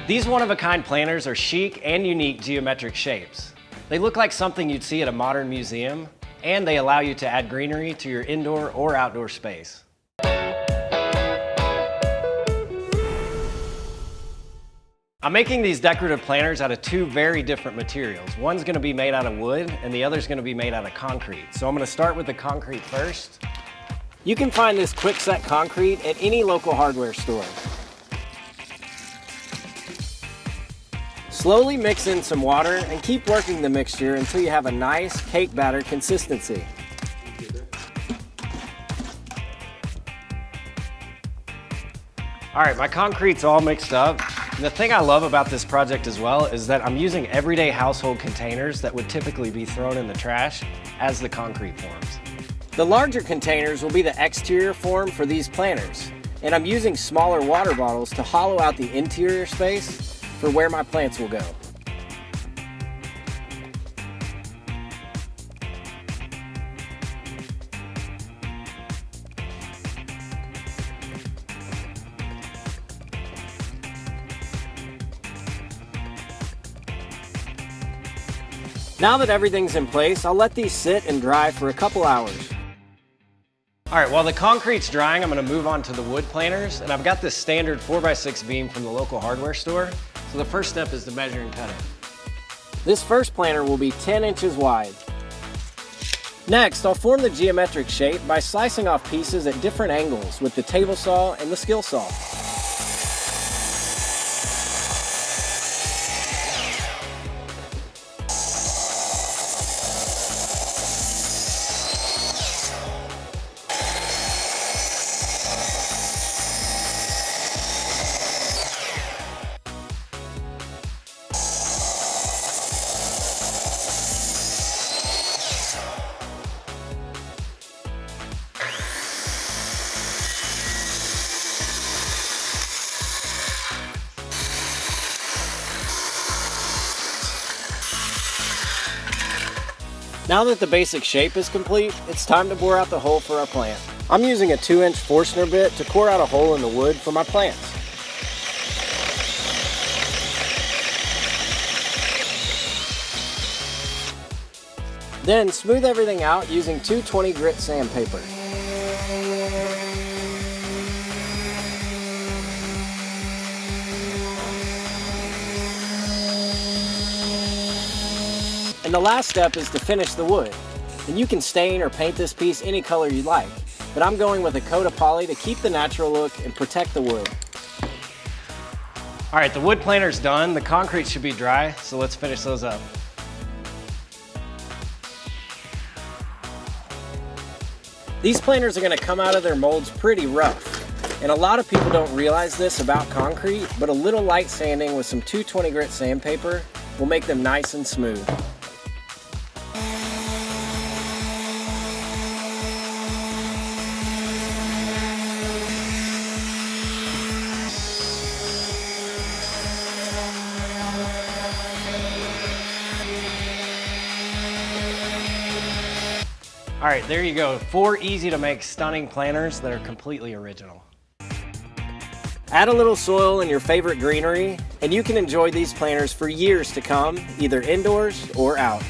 These one-of-a-kind planters are chic and unique geometric shapes. They look like something you'd see at a modern museum, and they allow you to add greenery to your indoor or outdoor space. I'm making these decorative planters out of two very different materials. One's going to be made out of wood and the other's going to be made out of concrete. So I'm going to start with the concrete first. You can find this quick-set concrete at any local hardware store. Slowly mix in some water and keep working the mixture until you have a nice cake batter consistency. All right, my concrete's all mixed up. And the thing I love about this project as well is that I'm using everyday household containers that would typically be thrown in the trash as the concrete forms. The larger containers will be the exterior form for these planters, and I'm using smaller water bottles to hollow out the interior space for where my plants will go. Now that everything's in place, I'll let these sit and dry for a couple hours. All right, while the concrete's drying, I'm gonna move on to the wood planters, and I've got this standard 4x6 beam from the local hardware store. So the first step is to measure and cut it. This first planter will be 10 inches wide. Next, I'll form the geometric shape by slicing off pieces at different angles with the table saw and the skill saw. Now that the basic shape is complete, it's time to bore out the hole for our plant. I'm using a 2-inch Forstner bit to core out a hole in the wood for my plants. Then smooth everything out using 220 grit sandpaper. And the last step is to finish the wood. And you can stain or paint this piece any color you like, but I'm going with a coat of poly to keep the natural look and protect the wood. All right, the wood planter's done. The concrete should be dry, so let's finish those up. These planters are gonna come out of their molds pretty rough. And a lot of people don't realize this about concrete, but a little light sanding with some 220 grit sandpaper will make them nice and smooth. All right, there you go. 4 easy to make stunning planters that are completely original. Add a little soil and your favorite greenery, and you can enjoy these planters for years to come, either indoors or out.